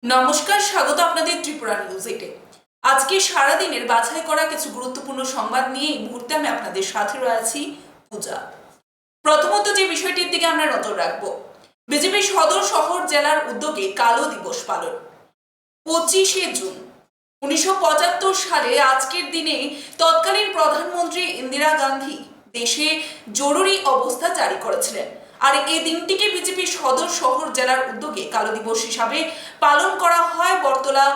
নমস্কার, স্বাগত আপনাদের ত্রিপুরা নিউজ 8-এ। আজকে সারাদিনের বাছাই করা কিছু গুরুত্বপূর্ণ সংবাদ নিয়ে এই মুহূর্তে আমি আপনাদের সাথে রয়েছি পূজা। প্রথমত যে বিষয়টির দিকে আমরা নজর রাখবো, বিজেপি সদর শহর জেলার উদ্যোগে কালো দিবস পালন। 25শে জুন 1975 সালে আজকের দিনে তৎকালীন প্রধানমন্ত্রী ইন্দিরা গান্ধী দেশে জরুরি অবস্থা জারি করেছিলেন। আর এই দিনটিকে বিজেপি সদর শহর জেলার উদ্যোগে কালো দিবস হিসাবে পালন করা হয় বটতলা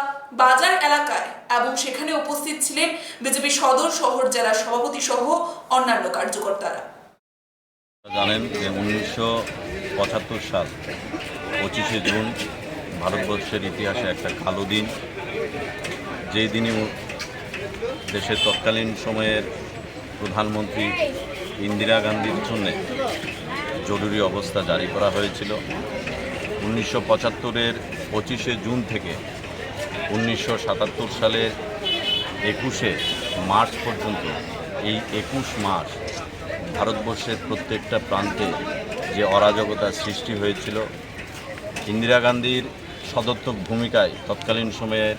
বাজার এলাকায়, এবং সেখানে উপস্থিত ছিলেন বিজেপি সদর শহর জেলার সভাপতি সহ অন্যান্য কার্যকর্তারা। জানেন যে 1975 সাল 25শে জুন ভারতবর্ষের ইতিহাসে একটা কালো দিন, যেই দিনে দেশের তৎকালীন সময়ের প্রধানমন্ত্রী ইন্দিরা গান্ধীর জন্য জরুরি অবস্থা জারি করা হয়েছিল। 1975-এর 25শে জুন থেকে 1977 সালের 21শে মার্চ পর্যন্ত এই 21 মাস ভারতবর্ষের প্রত্যেকটা প্রান্তে যে অরাজকতার সৃষ্টি হয়েছিল, ইন্দিরা গান্ধীর সদর্থক ভূমিকায় তৎকালীন সময়ের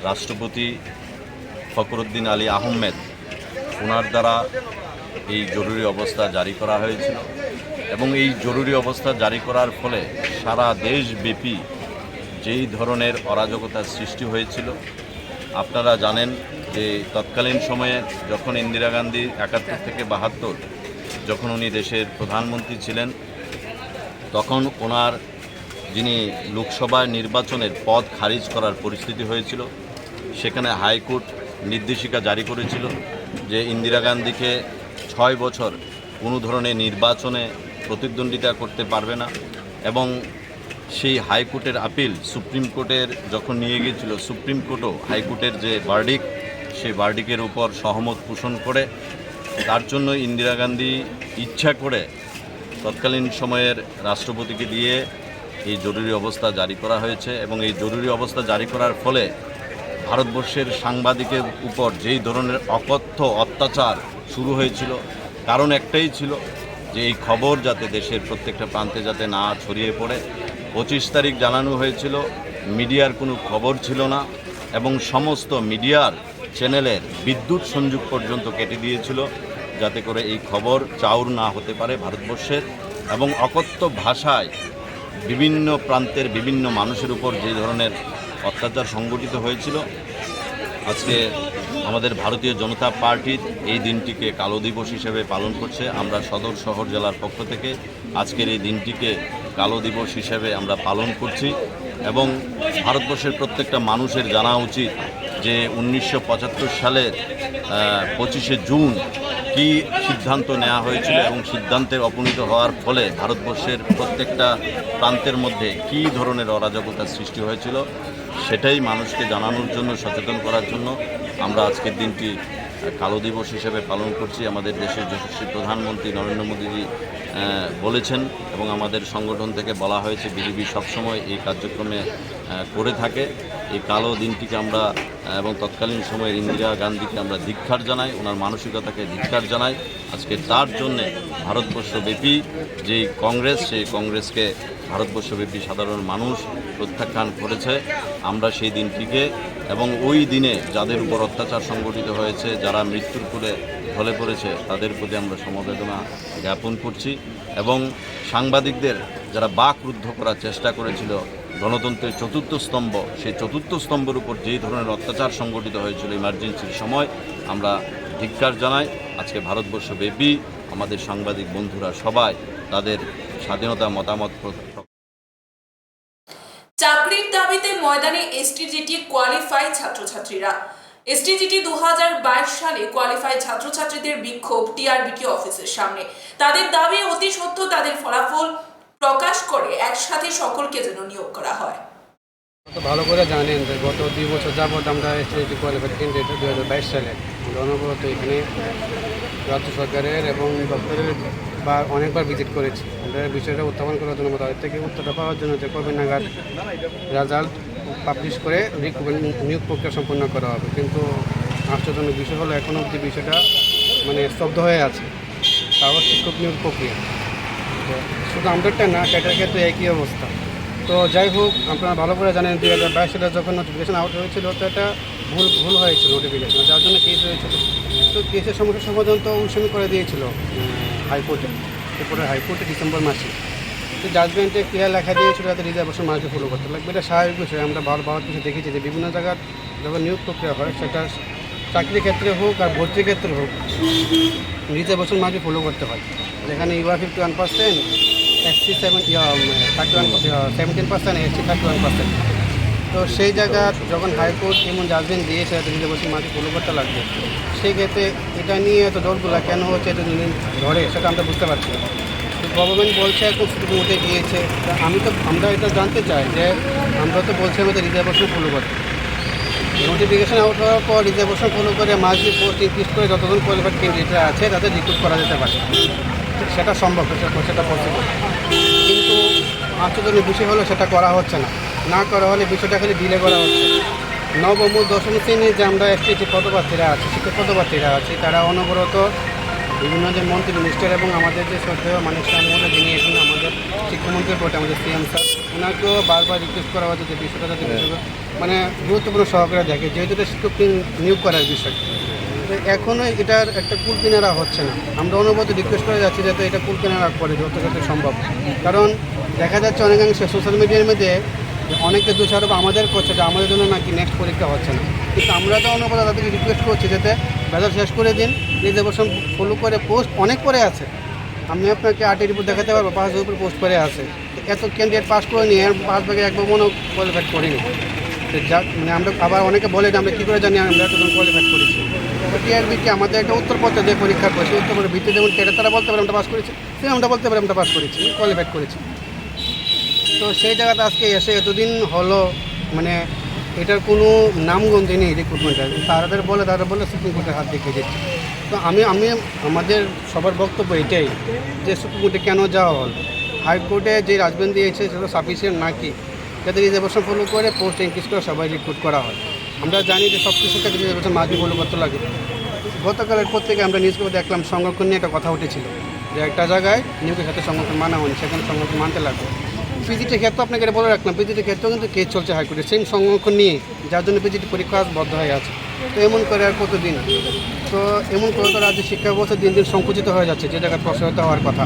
রাষ্ট্রপতি ফখরুদ্দিন আলী আহমেদ, ওনার দ্বারা এই জরুরি অবস্থা জারি করা হয়েছিল। এবং এই জরুরি অবস্থা জারি করার ফলে সারা দেশব্যাপী যেই ধরনের অরাজকতার সৃষ্টি হয়েছিল, আপনারা জানেন যে তৎকালীন সময়ে যখন ইন্দিরা গান্ধী 71 থেকে 72 যখন উনি দেশের প্রধানমন্ত্রী ছিলেন, তখন ওনার যিনি লোকসভা নির্বাচনের পদ খারিজ করার পরিস্থিতি হয়েছিল। সেখানে হাইকোর্ট নির্দেশিকা জারি করেছিল যে ইন্দিরা গান্ধীকে 6 বছর কোনো ধরনের নির্বাচনে প্রতিদ্বন্দ্বিতা করতে পারবে না। এবং সেই হাইকোর্টের আপিল সুপ্রিম কোর্টের যখন নিয়ে গিয়েছিল, সুপ্রিম কোর্টও হাইকোর্টের যে ভার্ডিক্ট, সেই ভার্ডিকের উপর সহমত পোষণ করে তার জন্য ইন্দিরা গান্ধী ইচ্ছা করে তৎকালীন সময়ের রাষ্ট্রপতিকে দিয়ে এই জরুরি অবস্থা জারি করা হয়েছে। এবং এই জরুরি অবস্থা জারি করার ফলে ভারতবর্ষের সাংবাদিকের উপর যেই ধরনের অকথ্য অত্যাচার শুরু হয়েছিল, কারণ একটাই ছিল যে এই খবর যাতে দেশের প্রত্যেকটা প্রান্তে যাতে না ছড়িয়ে পড়ে। 25 তারিখ জানানো হয়েছিল, মিডিয়ার কোনো খবর ছিল না এবং সমস্ত মিডিয়ার চ্যানেলের বিদ্যুৎ সংযোগ পর্যন্ত কেটে দিয়েছিল, যাতে করে এই খবর চাউর না হতে পারে ভারতবর্ষের। এবং অকথ্য ভাষায় বিভিন্ন প্রান্তের বিভিন্ন মানুষের উপর যে ধরনের অত্যাচার সংগঠিত হয়েছিল, আজকে আমাদের ভারতীয় জনতা পার্টির এই দিনটিকে কালো দিবস হিসেবে পালন করছে। আমরা সদর শহর জেলার পক্ষ থেকে আজকের এই দিনটিকে কালো দিবস হিসেবে আমরা পালন করছি। এবং ভারতবর্ষের প্রত্যেকটা মানুষের জানা উচিত যে 1975 সালের 25শে জুন কী সিদ্ধান্ত নেওয়া হয়েছিল এবং সিদ্ধান্তের উপনীত হওয়ার ফলে ভারতবর্ষের প্রত্যেকটা প্রান্তের মধ্যে কী ধরনের অরাজকতার সৃষ্টি হয়েছিল, সেটাই মানুষকে জানানোর জন্য, সচেতন করার জন্য আমরা আজকের দিনটি কালো দিবস হিসেবে পালন করছি। আমাদের দেশের যশস্বী প্রধানমন্ত্রী নরেন্দ্র মোদীজি বলেছেন এবং আমাদের সংগঠন থেকে বলা হয়েছে, বিজেপি সবসময় এই কার্যক্রমে করে থাকে। এই কালো দিনটিকে আমরা এবং তৎকালীন সময়ের ইন্দিরা গান্ধীকে আমরা ধিক্কার জানাই, ওনার মানসিকতাকে ধিক্কার জানাই। আজকে তার জন্যে ভারতবর্ষব্যাপী যেই কংগ্রেস, সেই কংগ্রেসকে ভারতবর্ষব্যাপী সাধারণ মানুষ প্রত্যাখ্যান করেছে। আমরা সেই দিনটিকে এবং ওই দিনে যাদের উপর অত্যাচার সংগঠিত হয়েছে, যারা মৃত্যুর কোলে ঢলে পড়েছে, তাদের প্রতি আমরা সমবেদনা জ্ঞাপন করছি। এবং সাংবাদিকদের যারা বাকরুদ্ধ করার চেষ্টা করেছিল, গণতন্ত্রের চতুর্থ স্তম্ভ, সেই চতুর্থ স্তম্ভের উপর যেই ধরনের অত্যাচার সংগঠিত হয়েছিল ইমার্জেন্সির সময়, আমরা ধিক্কার জানাই। আজকে ভারতবর্ষব্যাপী আমাদের সাংবাদিক বন্ধুরা সবাই তাদের স্বাধীনতা মতামত। চাকরির দাবিতে ময়দানে এসটিজিটি কোয়ালিফাই ছাত্রছাত্রীরা। এসটিজিটি 2022 সালে কোয়ালিফাই ছাত্রছাত্রীদের বিক্ষোভ টিআরবিটি অফিসের সামনে। তাদের দাবি অতি সত্য তাদের ফলাফল প্রকাশ করে একসাথে সকলকে যেন নিয়োগ করা হয়। ভালো করে জানেন যে গত 2 বছর যাবৎ আমরা এসটিজিটি কোয়ালিফাইড ক্যান্ডিডেট 2022 সালে অনবরত এখানে রাজ্য সরকারের এবং দপ্তরের বা অনেকবার ভিজিট করেছি। আমরা বিষয়টা উত্থাপন করার জন্য, তাদের থেকে উত্তরটা পাওয়ার জন্য যে কবে নাগাদ রেজাল্ট পাবলিশ করে নিয়োগ প্রক্রিয়া সম্পন্ন করা হবে। কিন্তু আশ্চর্যজনক বিষয় হলো এখনও অবধি বিষয়টা স্তব্ধ হয়ে আছে। তাও শিক্ষক নিয়োগ প্রক্রিয়া শুধু আমাদেরটা না, সেটার ক্ষেত্রে একই অবস্থা। তো যাই হোক, আপনারা ভালো করে জানেন 2022 সালে যখন নোটিফিকেশন আউট হয়েছিল তো এটা ভুল হয়েছিল নোটিফিকেশন, যার জন্য কেস হয়েছিল। তো কেসের সমস্যার সমাধান তো ওই সময় করে দিয়েছিল হাইকোর্টে, ত্রিপুরার হাইকোর্টে ডিসেম্বর মাসে। তো জাজমেন্টে ক্লিয়ার লেখা দিয়েছিল যাতে রিজার্ভেশন মার্কে ফলো করতে লাগবে। এটা স্বাভাবিক বিষয়। আমরা ভালো কিছু দেখেছি যে বিভিন্ন জায়গার যখন নিয়োগ প্রক্রিয়া হয়, সেটা চাকরির ক্ষেত্রে হোক আর ভর্তির ক্ষেত্রে হোক, রিজার্ভেশন মার্কে ফলো করতে হয়। যেখানে ইউআর 51%, এসসি 17%, এসসি 31%। তো সেই জায়গা যখন হাইকোর্ট এমন জাজমেন্ট দিয়েছে রিজার্ভেশন মার্কে ফলো করতে লাগবে, সেই ক্ষেত্রে এটা নিয়ে এত দলগুলো কেন হচ্ছে এত দিন ধরে সেটা আমরা বুঝতে পারছি না। তো গভর্নমেন্ট বলছে এখন সুপ্রিম কোর্টে গিয়েছে। আমরা এটা জানতে চাই যে আমরা তো বলছি আমাদের রিজার্ভেশন ফলো করতে। নোটিফিকেশন আউট হওয়ার পর রিজার্ভেশন ফলো করে মাসলি পোস্ট ইনক্রিজ করে যতজন কোয়ালিফাইড ক্যান্ডিডেটরা আছে তাদের রিক্রুট করা যেতে পারে, সেটা সম্ভব, সেটা পসিবল। কিন্তু আশ্চর্যজনক বিষয় হলো সেটা করা হচ্ছে না করা হলে বিষয়টা খালি ডিলে করা হচ্ছে। নবম ও দশম শ্রেণীর যে আমরা একটি পদপ্রার্থীরা আছি, শিক্ষক পদপ্রার্থীরা আছি, তারা অনবরত বিভিন্ন যে মন্ত্রী মিনিস্টার এবং আমাদের যে শ্রদ্ধেয় মানিক মহোদয়, যিনি এখন আমাদের শিক্ষামন্ত্রীর পটে আমাদের সিএম স্যার, ওনাকেও বারবার রিকোয়েস্ট করা হচ্ছে যে বিষয়টা যাতে মানে গুরুত্বপূর্ণ সহকারে দেখে, যেহেতু এটা শিক্ষক নিয়োগ করার বিষয়। তো এখনও এটার একটা কুল কিনারা হচ্ছে না। আমরা অনবরত রিকোয়েস্ট করে যাচ্ছি যাতে এটা কুল কিনারা করে যত সম্ভব। কারণ দেখা যাচ্ছে অনেকাংশে সোশ্যাল মিডিয়ার মধ্যে অনেকে দোষারোপ আমাদের করছে যে আমাদের জন্য নাকি নেক্সট পরীক্ষা হচ্ছে না। কিন্তু আমরা তো অনবরত তাদেরকে রিকোয়েস্ট করছি যাতে রেজাল্ট শেষ করে দিন, রিজার্ভেশন ফলো করে পোস্ট অনেক করে আছে। আমি আপনাকে 8 রিপোর্ট দেখাতে পারবো, 5 উপরে পোস্ট করে আছে। এত ক্যান্ডিডেট পাস করে নিয়ে 5 ভাগে একবার মনে কোয়ালিফাইড করিনি। মানে আমরা আবার অনেকে বলে যে আমরা কী করে জানি আমরা এতজন কোয়ালিফাইড করেছি। টিআরবিকে আমাদের একটা উত্তরপত্র দিয়ে পরীক্ষা করেছি, উত্তরপত্রের ভিত্তিতে যেমন ক্যাডার তারা বলতে পারে আমরা পাস করেছি, সে আমরা বলতে পারি আমরা পাস করেছি, কোয়ালিফাইড করেছি। তো সেই জায়গাতে আজকে এসে এতদিন হলো মানে এটার কোনো নামগন্ধি নেই রিক্রুটমেন্টের। তারা বলে সুপ্রিম কোর্টের হাত দেখিয়ে দিচ্ছে। তো আমি আমাদের সবার বক্তব্য এটাই যে সুপ্রিম কোর্টে কেন যাওয়া হল, হাইকোর্টে যে রাজবেন দিয়েছে সেটা সাফিসিয়েন্ট নাকি, যাতে রিজার্ভেশন ফলো করে পোস্ট ইনক্রিজ করে সবাই রিক্রুট করা হয়। আমরা জানি যে সব কিছুর ক্ষেত্রে রিজার্ভেশন মাঝে ফলো করতে লাগে। গতকালের পর থেকে আমরা নিউজ পেপারে দেখলাম সংরক্ষণ নিয়ে একটা কথা উঠেছিল যে একটা জায়গায় নিয়োগের ক্ষেত্রে সংরক্ষণ মানা হয়নি, সেখানে সংরক্ষণ মানতে লাগবে। পিজিটির ক্ষেত্রে আপনাকে এটা বলে রাখলাম, পিজিটির ক্ষেত্রেও কিন্তু কেস চলছে হাইকোর্টে সেম সংরক্ষণ নিয়ে, যার জন্য পিজিটি পরীক্ষা বদ্ধ হয়ে আছে। তো এমন করে আর কতদিন? তো এমন করে তো রাজ্যের শিক্ষা ব্যবস্থা দিন দিন সংকুচিত হয়ে যাচ্ছে, যে জায়গায় প্রসারিত হওয়ার কথা।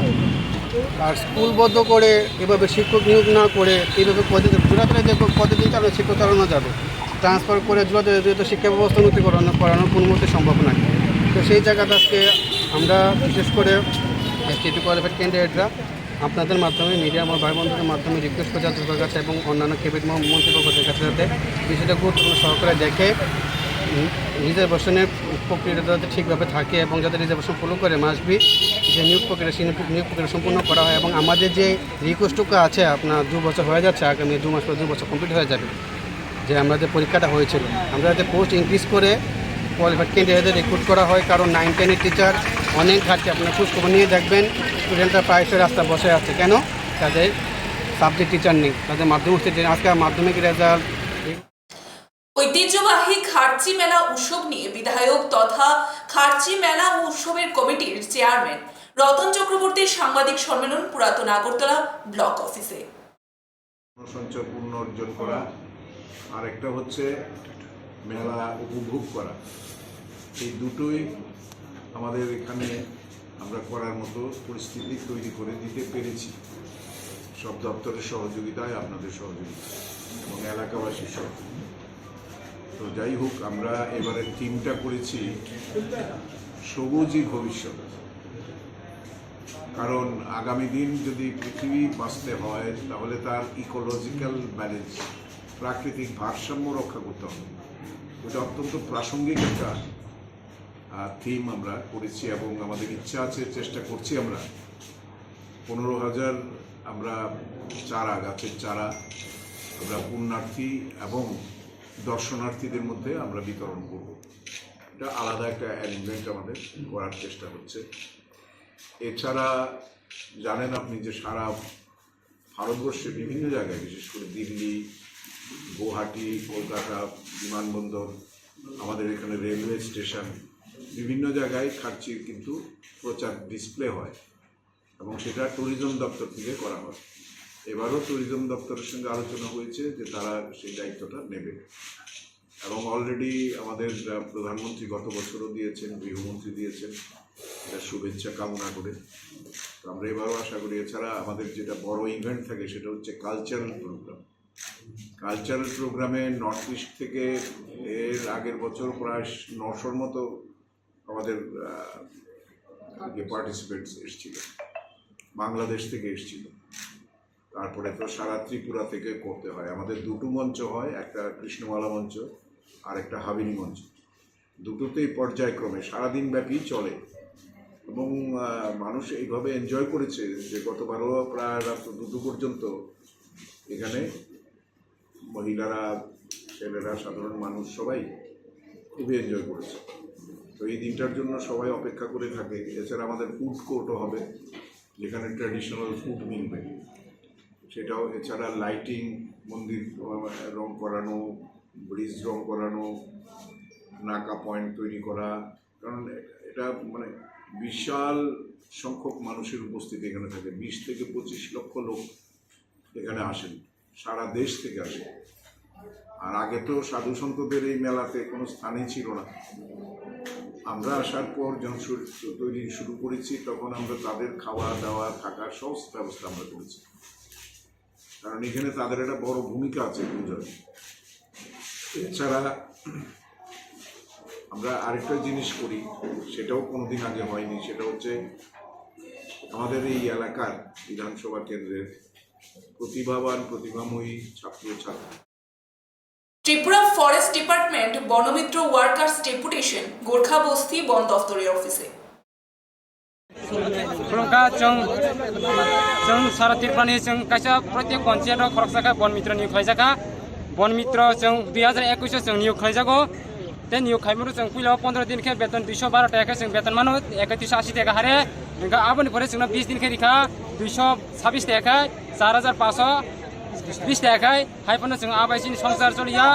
আর স্কুলবদ্ধ করে এভাবে শিক্ষক নিয়োগ না করে এইভাবে জোড়াতে যে কতদিন চালানো শিক্ষক চালানো যাবে, ট্রান্সফার করে জোড়াতে যেহেতু শিক্ষা ব্যবস্থা উন্নতি করানোর কোনো মতে সম্ভব নয়। তো সেই জায়গাটা আজকে আমরা বিশেষ করে এসটি কোয়ালিফাইড ক্যান্ডিডেটরা আপনাদের মাধ্যমে, মিডিয়া আমার ভাই বন্ধুদের মাধ্যমে রিকোয়েস্ট করে যাত্রীদের কাছে এবং অন্যান্য ক্যাবিনেট মন্ত্রীপক্ষদের কাছে যাতে বিষয়টা গুরুত্বপূর্ণ সহকারে দেখে রিজার্ভেশনের প্রক্রিয়াটা যাতে ঠিকভাবে থাকে এবং যাতে রিজার্ভেশন ফলো করে মাসবি যে নিয়োগ প্রক্রিয়া সম্পূর্ণ করা হয়। এবং আমাদের যে রিকোয়েস্টটুকু আছে, আপনার 2 বছর হয়ে যাচ্ছে, আগামী 2 মাস পর 2 বছর কমপ্লিট হয়ে যাবে, যে আমরা যে পরীক্ষাটা হয়েছিল, আমরা যাতে পোস্ট ইনক্রিজ করে কোয়ালিফাইড ক্যান্ডিডেটদের রিক্রুট করা হয়। কারণ 9-10 এর টিচার অনেক ঘাটছে, আপনার খোঁজখবর নিয়ে দেখবেন স্টুডেন্টরা প্রায়শই রাস্তা বসে আছে। কেন? তাদের সাবজেক্ট টিচার নেই, তাদের মাধ্যমিক আজকে মাধ্যমিক রেজাল্ট। ঐতিহ্যবাহী খার্চি মেলা উৎসব নিয়ে বিধায়ক তথা খার্চি মেলা ও উৎসবের কমিটির চেয়ারম্যান রতন চক্রবর্তীর সাংবাদিক সম্মেলন পুরাতন আগরতলা ব্লক অফিসে। সঞ্চয় পূর্ণ অর্জন করা আর একটা হচ্ছে মেলা উপভোগ করা, এই দুটোই আমাদের এখানে আমরা করার মতো পরিস্থিতি তৈরি করে দিতে পেরেছি, সব দপ্তরের সহযোগিতায়, আপনাদের সহযোগিতা এবং এলাকাবাসীর সহযোগিতা। তো যাই হোক, আমরা এবারে থিমটা করেছি সবুজই ভবিষ্যৎ। কারণ আগামী দিন যদি পৃথিবী বাঁচতে হয় তাহলে তার ইকোলজিক্যাল ব্যালেন্স, প্রাকৃতিক ভারসাম্য রক্ষা করতে হবে। এটা অত্যন্ত প্রাসঙ্গিক একটা থিম আমরা করেছি এবং আমাদের ইচ্ছা আছে, চেষ্টা করছি আমরা 15,000 আমরা গাছের চারা আমরা পুণ্যার্থী এবং দর্শনার্থীদের মধ্যে আমরা বিতরণ করব। এটা আলাদা একটা অ্যারেঞ্জমেন্ট আমাদের করার চেষ্টা হচ্ছে। এছাড়া জানেন আপনি যে সারা ভারতবর্ষে বিভিন্ন জায়গায়, বিশেষ করে দিল্লি, গুয়াহাটি, কলকাতা বিমানবন্দর, আমাদের এখানে রেলওয়ে স্টেশন, বিভিন্ন জায়গায় খার্চির কিন্তু প্রচার ডিসপ্লে হয় এবং সেটা ট্যুরিজম দপ্তর থেকে করা হয়। এবারও ট্যুরিজম দপ্তরের সঙ্গে আলোচনা হয়েছে যে তারা সেই দায়িত্বটা নেবে, এবং অলরেডি আমাদের প্রধানমন্ত্রী গত বছরও দিয়েছেন, গৃহমন্ত্রী দিয়েছেন, এটা শুভেচ্ছা কামনা করে। তো আমরা এবারও আশা করি। এছাড়া আমাদের যেটা বড় ইভেন্ট থাকে সেটা হচ্ছে কালচারাল প্রোগ্রাম। কালচারাল প্রোগ্রামে নর্থ ইস্ট থেকে এর আগের বছর প্রায় 900-র মতো আমাদের পার্টিসিপেন্টস এসেছিল, বাংলাদেশ থেকে এসেছিল। তারপরে তো সারা ত্রিপুরা থেকে করতে হয়। আমাদের দুটো মঞ্চ হয়, একটা কৃষ্ণমালা মঞ্চ আর একটা হাবিনী মঞ্চ। দুটোতেই পর্যায়ক্রমে সারাদিন ব্যাপী চলে, এবং মানুষ এইভাবে এনজয় করেছে যে গতবারও প্রায় রাত 2টো পর্যন্ত এখানে মহিলারা, ছেলেরা, সাধারণ মানুষ সবাই খুবই এনজয় করেছে। তো এই দিনটার জন্য সবাই অপেক্ষা করে থাকে। এছাড়া আমাদের ফুড কোর্টও হবে, যেখানে ট্র্যাডিশনাল ফুড মিলবে সেটাও। এছাড়া লাইটিং, মন্দির রং করানো, ব্রিজ রং করানো, নাকা পয়েন্ট তৈরি করা, কারণ এটা মানে বিশাল সংখ্যক মানুষের উপস্থিতি এখানে থাকে। 20 থেকে 25 লক্ষ লোক এখানে আসেন, সারা দেশ থেকে আসে। আর আগে তো সাধু সন্তদের এই মেলাতে কোনো স্থানই ছিল না। আমরা আসার পর যখন তৈরি শুরু করেছি তখন আমরা তাদের খাওয়া দাওয়া, থাকার সব ব্যবস্থা আমরা করেছি, কারণ এখানে তাদের একটা বড় ভূমিকা আছে পুজোয়। এছাড়া আমরা আরেকটা জিনিস করি, সেটাও কোনোদিন আগে হয়নি, সেটা হচ্ছে আমাদের এই এলাকার বিধানসভা কেন্দ্রের প্রতিভাবান, প্রতিভাময়ী ছাত্রছাত্রী। ত্রিপুরা ফরেস্ট ডিপার্টমেন্ট বনমিত্র ওয়ার্কার্স ডেপুটেশন গোর্খা বস্তি বন দফতরের অফিসে। सारा त्रिपुरानि काisa प्रत्येक पञ्चायत खरकसाखा वन मित्र नियोग खाइजाखा वन मित्र 2021 जों नियोग खाइजागो ते नियोग खाइमरु जों पुइलाव 15 दिन के वेतन 212 टाका जों वेतन मानो 3180 टाका हारे इनका आबनि परे जों 20 दिन के रिखा 226 टाका 4520 टाका हाइपन जों आबाइसिन संसार चलिया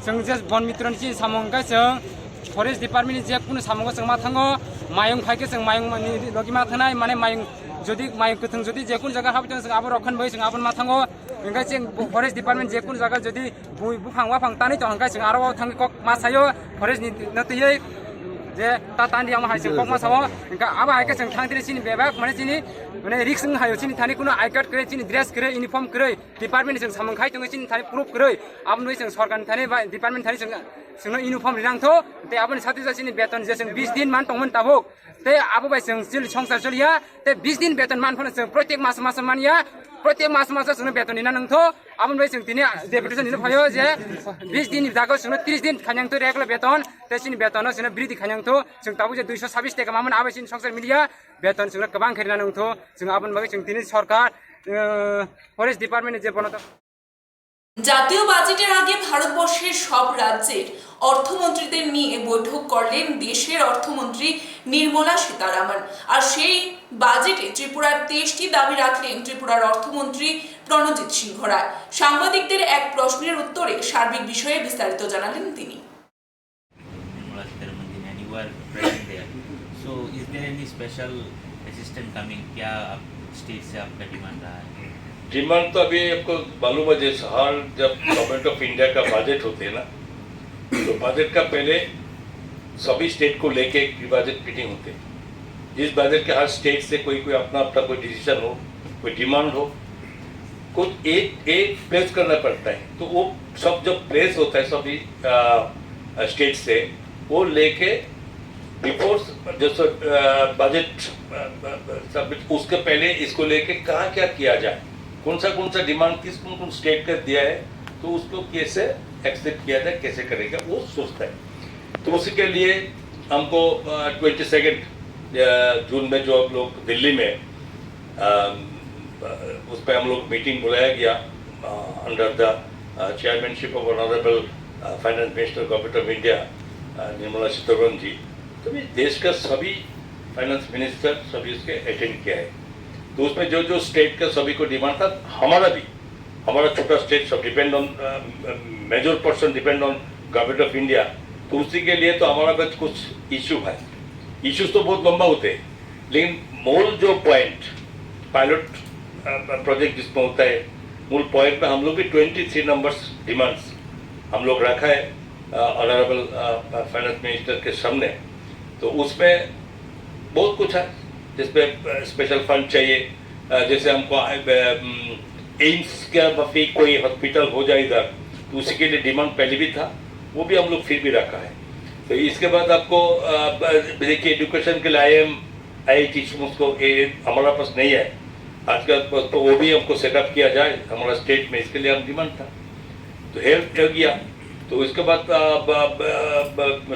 जों जे वन मित्रनि सि सामंगा जों फरेस्ट डिपार्टमेन्टनि जे कुनु सामंगा जों मा थांगो मायं खाइके जों मायं मानि लगी मा थानाय माने मायं যদি মাই কথং যদি যে কোন জায়গা হাবি जों आबर रखन बै जों आबर माथांगो इंगा जों फरेस्ट डिपार्टमेंट जे कोन जायगा যদি बुफां वाफां तानि तो हंगा जों आरो थांग कक मासायो फरेस्ट नतयै जे ता तानि आम हाइ जों कक मासाव इंगा आबा हाइके जों थांदिनि सिनि बेबाक माने सिनि माने रिक्स जों हायो सिनि थानि कुनो आई कार्ड करे सिनि ड्रेस करे यूनिफॉर्म करे डिपार्टमेंट जों सामं खाइ दङ सिनि थानि प्रूफ करे आबन बै जों सरकारनि थानि बा डिपार्टमेंट थानि जों यूनिफॉर्म रिनांथो ते आबन साथि जासिनि वेतन जे जों 20 दिन मान तंमोन ताबो ते आबो बाय जों संसार चलिया ते 20 दिन वेतन मान फन जों प्रत्येक मास मास मानिया प्रत्येक मास मास जों वेतन दिना नंथो आबन बाय जों दिने डेपुटेशन दिनो भयो जे 20 दिन जागो जों 30 दिन खान्यांथो रेगुलर वेतन ते सिनि वेतन जों बृद्धि खान्यांथो जों ताबो जे 226 टाका मामन आबासिन संसार मिलिया वेतन जों गोबां खेरिना नंथो जों आबन बाय जों दिने सरकार फरेस्ट डिपार्टमेंट जे बनत জাতীয় বাজেটের আগে ভারতবর্ষের সব রাজ্যের অর্থমন্ত্রীদের নিয়ে বৈঠক করলেন দেশের অর্থমন্ত্রী নির্মলা সীতারামন। আর সেই বাজেটে ত্রিপুরার 23টি দাবি রাখলেন ত্রিপুরার অর্থমন্ত্রী প্রণজিৎ সিংহ রায়। সাংবাদিকদের এক প্রশ্নের উত্তরে সার্বিক বিষয়ে বিস্তারিত জানালেন তিনি। Nirmala Sitharaman ji, and you are present there. So, is there any special assistance coming? क्या स्टेट से आपका डिमांड रहा है? डिमांड तो अभी आपको मालूम है, जैसे हर जब गवर्नमेंट ऑफ इंडिया का बजट होते हैं ना, तो बजट का पहले सभी स्टेट को लेके एक बजट मीटिंग होते हैं। जिस बजट के हर स्टेट से कोई अपना अपना कोई डिसीजन हो, कोई डिमांड हो, कुछ एक प्लेस करना पड़ता है। तो वो सब जब प्लेस होता है सभी स्टेट से, वो लेके बिफोर जैसे बजट उसके पहले इसको लेके कहाँ क्या किया जाए, कौन सा डिमांड कौन स्टेट का दिया है, तो उसको कैसे एक्सेप्ट किया जाए, कैसे करेगा वो सोचता है। तो उसी के लिए हमको 22 जून में जो हम लोग दिल्ली में उस पर हम लोग मीटिंग बुलाया गया under the chairmanship of honourable finance minister government of India Nirmala Sitharaman ji. तो भी देश का सभी फाइनेंस मिनिस्टर सभी उसके अटेंड किया है। तो उसमें जो स्टेट का सभी को डिमांड था, हमारा छोटा स्टेट सब depend on major person depend on government of India. तो उसी के लिए तो हमारा कुछ इशू है। इश्यूज तो बहुत लंबा होते हैं, लेकिन मूल जो पॉइंट पायलट प्रोजेक्ट जिसमें होता है मूल पॉइंट में हम लोग भी 23 नंबर्स डिमांड्स हम लोग रखा है ऑनरेबल फाइनेंस मिनिस्टर के सामने। तो उसमें बहुत कुछ है जिसपे स्पेशल फंड चाहिए, जैसे हमको एम्स का मफी कोई हॉस्पिटल हो जाए इधर, तो उसी के लिए डिमांड पहले भी था, वो भी हम लोग फिर भी रखा है। तो इसके बाद आपको देखिए एजुकेशन के लिए IIT उसको हमारा पास नहीं है आजकल, तो वो भी हमको सेटअप किया जाए हमारा स्टेट में, इसके लिए हम डिमांड था। तो हेल्थ हो गया, तो इसके बाद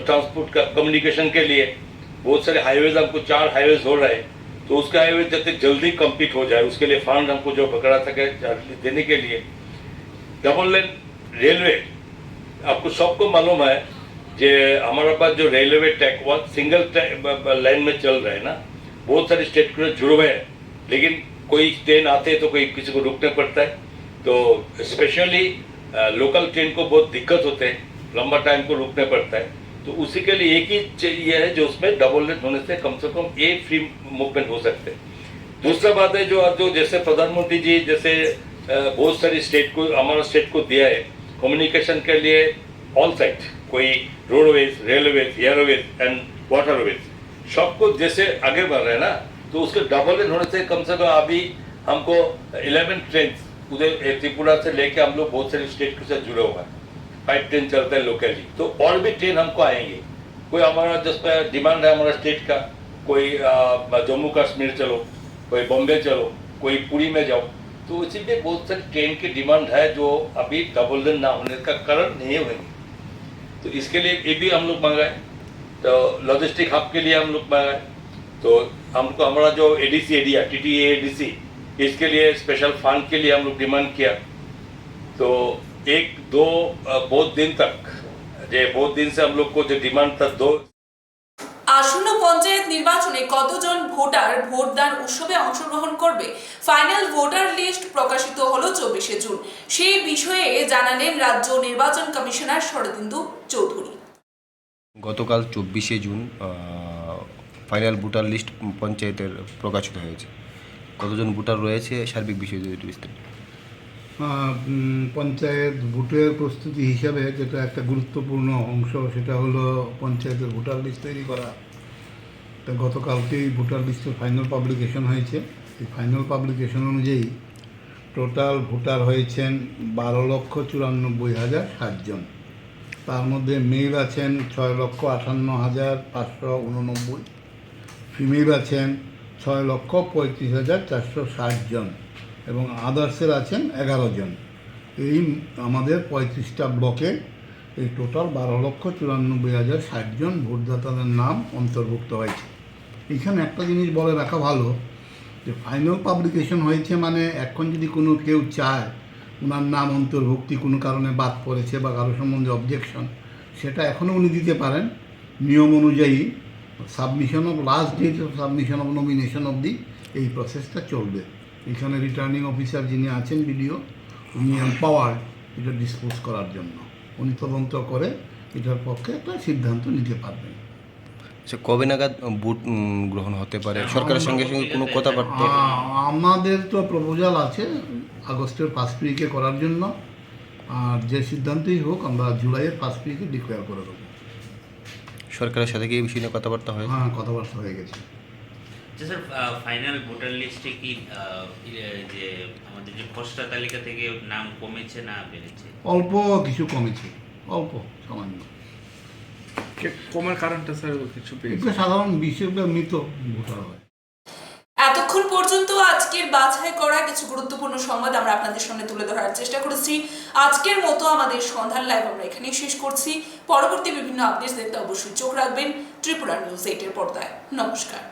ट्रांसपोर्ट का कम्युनिकेशन के लिए बहुत सारे हाईवेज, हमको 4 हाईवेज हो रहे हैं, तो उसका हाईवे जब जल्दी कंप्लीट हो जाए उसके लिए फंड हमको जो पकड़ा सके देने के लिए। डबल लेन रेलवे, आपको सबको मालूम है जे हमारे पास जो रेलवे ट्रैक वो सिंगल लाइन में चल रहे हैं ना, बहुत सारे स्टेट को जुड़े हुए हैं, लेकिन कोई ट्रेन आते हैं तो कोई किसी को रुकने पड़ता है, तो स्पेशली लोकल ट्रेन को बहुत दिक्कत होते हैं, लंबा टाइम को रुकने पड़ता है। तो उसी के लिए एक ही ये है जो उसमें डबल लेन होने से कम एक फ्री मूवमेंट हो सकते हैं। दूसरा बात है जो जैसे प्रधानमंत्री जी जैसे बहुत सारी स्टेट को हमारा स्टेट को दिया है कम्युनिकेशन के लिए ऑल साइड, कोई roadways, railways, Airways and waterways, सबको जैसे आगे बढ़ रहे हैं ना, तो उसके डबल लेन होने से कम अभी हमको 11 ट्रेन उधर त्रिपुरा से लेके हम लोग बहुत सारे स्टेट के साथ जुड़े हुए हैं, 5 ट्रेन चलते हैं लोकली, तो और भी ट्रेन हमको आएंगे। कोई हमारा जिसपे डिमांड है हमारा स्टेट का, कोई जम्मू कश्मीर चलो, कोई बॉम्बे चलो, कोई पुरी में जाओ, तो इसीलिए बहुत सारी ट्रेन की डिमांड है जो अभी डबल लेन ना होने का कारण नहीं होगी। तो इसके लिए ये भी हम लोग मंगाए, तो लॉजिस्टिक हब के लिए हम लोग मंगाए, तो हमको हमारा जो ADC एरिया TTA ADC इसके लिए स्पेशल फंड के लिए हम लोग डिमांड किया। तो 1-2 बहुत दिन तक बहुत दिन से हम लोग को जो डिमांड था 2 আসন্ন পঞ্চায়েত নির্বাচনে কতজন ভোটার ভোটদান উৎসবে অংশগ্রহণ করবে, ফাইনাল ভোটার লিস্ট প্রকাশিত হলো 24শে জুন। সেই বিষয়ে জানালেন রাজ্য নির্বাচন কমিশনার শরদিন্দু চৌধুরী। গতকাল 24শে জুন ফাইনাল ভোটার লিস্ট পঞ্চায়েতের প্রকাশিত হয়েছে। কতজন ভোটার রয়েছে সার্বিক বিষয় যদি একটু বিস্তারিত। পঞ্চায়েত ভোটের প্রস্তুতি হিসাবে যেটা একটা গুরুত্বপূর্ণ অংশ সেটা হলো পঞ্চায়েতের ভোটার লিস্ট তৈরি করা। তা গতকালকেই ভোটার লিস্টের ফাইনাল পাবলিকেশন হয়েছে। এই ফাইনাল পাবলিকেশন অনুযায়ী টোটাল ভোটার হয়েছেন 12,94,060 জন। তার মধ্যে মেল আছেন 6,58,589, ফিমেল আছেন 6,35,460 জন এবং আদার্সের আছেন 11 জন। এই আমাদের 35টা ব্লকে এই টোটাল 12,94,060 জন ভোটদাতাদের নাম অন্তর্ভুক্ত হয়েছে। এখানে একটা জিনিস বলে রাখা ভালো যে ফাইনাল পাবলিকেশন হয়েছে মানে এখন যদি কোনো কেউ চায় ওনার নাম অন্তর্ভুক্তি কোনো কারণে বাদ পড়েছে বা কারো সম্বন্ধে অবজেকশন, সেটা এখনও উনি দিতে পারেন। নিয়ম অনুযায়ী submission of last date of submission of nomination অবধি এই প্রসেসটা চলবে। এখানে রিটার্নিং অফিসার যিনি আছেন BDO, উনি এম্পাওয়ার্ড এটা ডিসপোজ করার জন্য, উনি তদন্ত করে এটার পক্ষে একটা সিদ্ধান্ত নিতে পারবেন। সে কবে নাগাদ ভোট গ্রহণ হতে পারে? সরকারের সঙ্গে সঙ্গে কোনো কথাবার্তা? আমাদের তো প্রপোজাল আছে আগস্টের 1 উইকে করার জন্য, আর যে সিদ্ধান্তই হোক আমরা জুলাইয়ের 1 উইকে ডিক্লেয়ার করে দেবো। সরকারের সাথে কি এই বিষয়ে নিয়ে কথাবার্তা হয়? হ্যাঁ, কথাবার্তা হয়ে গেছে। আচ্ছা স্যার, ফাইনাল ভোটার লিস্টে কি যে আমাদের যে খসড়া তালিকা থেকে নাম কমেছে না বেড়েছে? অল্প কিছু কমেছে, অল্প সামান্য। কমার কারণটা স্যার কিছু এটা সাধারণ বিশেষভাবে মৃত ভোটার হয়। এতক্ষণ পর্যন্ত আজকের বাছাই করা কিছু গুরুত্বপূর্ণ সংবাদ আমরা আপনাদের সামনে তুলে ধরার চেষ্টা করেছি। আজকের মতো আমাদের সন্ধ্যার লাইভ আমরা এখানেই শেষ করছি। পরবর্তী বিভিন্ন আপডেটস দেখতে অবশ্যই চোখ রাখবেন ত্রিপুরা নিউজ 8 এর পর্দায়। নমস্কার।